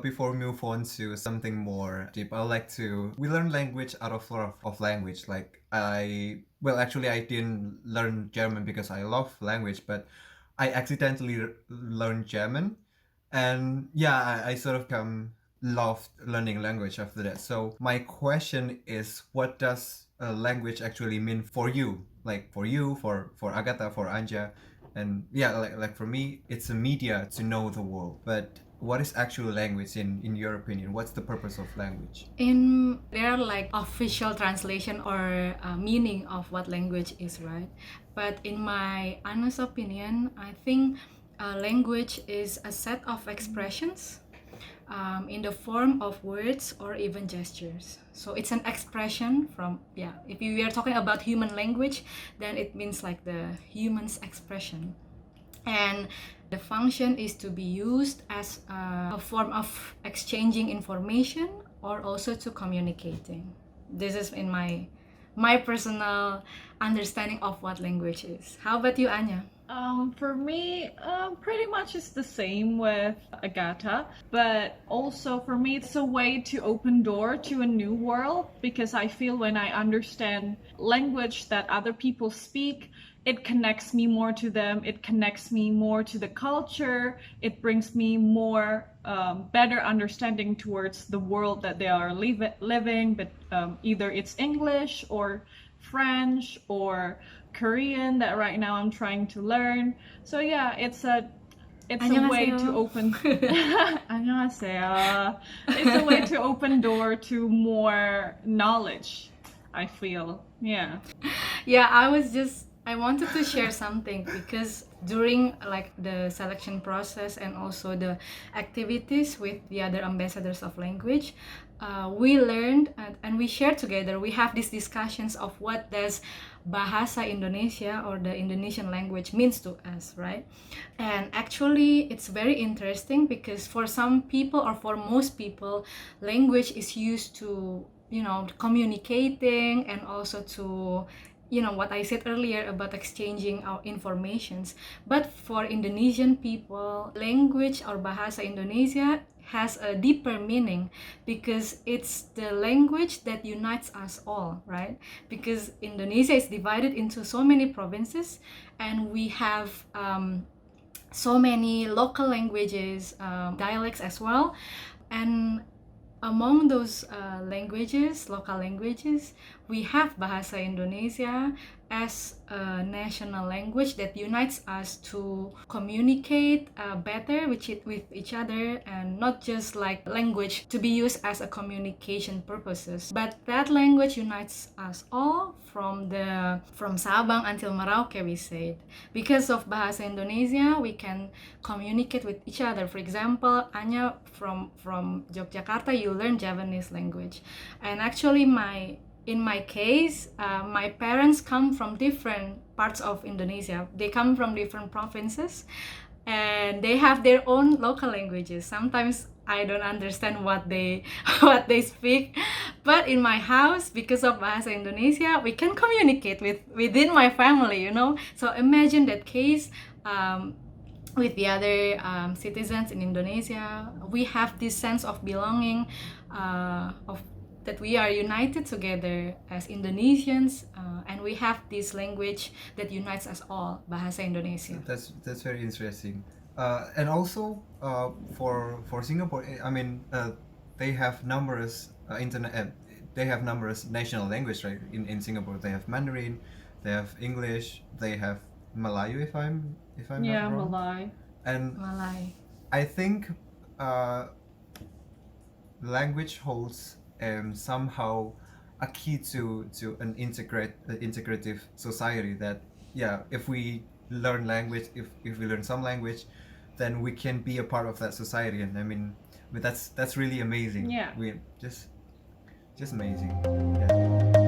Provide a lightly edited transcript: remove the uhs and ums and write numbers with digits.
before we move on to something more deep, I would like to. We learn language out of love of language. Like actually, I didn't learn German because I love language, but I accidentally learned German, and yeah, I sort of loved learning language after that. So my question is, what does a language actually mean for you? Like for you, for Agatha, for Anja, and yeah, like for me, it's a media to know the world. But what is actual language in your opinion? What's the purpose of language? In there are like official translation or meaning of what language is, right? But in my honest opinion, I think language is a set of expressions in the form of words or even gestures. So it's an expression from, yeah, if we are talking about human language, then it means like the human's expression. And the function is to be used as a form of exchanging information or also to communicating. This is in my personal understanding of what language is. How about you, Anya? For me, pretty much it's the same with Agatha, but also for me, it's a way to open door to a new world because I feel when I understand language that other people speak, it connects me more to them. It connects me more to the culture. It brings me more better understanding towards the world that they are living. But either it's English or French or Korean that right now I'm trying to learn. So yeah, it's a way to open 안녕하세요. It's a way to open door to more knowledge, I feel. Yeah. Yeah, I wanted to share something because during like the selection process and also the activities with the other ambassadors of language, we learned and we shared together. We have these discussions of what does Bahasa Indonesia or the Indonesian language means to us, right? And actually, it's very interesting because for some people or for most people, language is used to communicating and also to what I said earlier about exchanging our informations. But for Indonesian people, language or Bahasa Indonesia has a deeper meaning because it's the language that unites us all, right? Because Indonesia is divided into so many provinces and we have so many local languages, dialects as well. And among those local languages, we have Bahasa Indonesia as a national language that unites us to communicate better with each other, and not just like language to be used as a communication purposes, but that language unites us all from Sabang until Merauke, we said. Because of Bahasa Indonesia, we can communicate with each other. For example, Anya from Yogyakarta, you learn Javanese language, and actually in my case, my parents come from different parts of Indonesia. They come from different provinces and they have their own local languages. Sometimes I don't understand what they what they speak, but in my house, because of Bahasa Indonesia, we can communicate within my family, So imagine that case with the other citizens in Indonesia. We have this sense of belonging, of that we are united together as Indonesians, and we have this language that unites us all, Bahasa Indonesia. That's very interesting. And also for Singapore, I mean, they have numerous they have numerous national language, right? In Singapore, they have Mandarin, they have English, they have Malayu, if I'm Yeah, not wrong. Malay. And Malay. I think language holds somehow a key to an integrative society. That yeah, if we learn language, if we learn some language, then we can be a part of that society. And I mean that's really amazing. Yeah. We just amazing. Yeah.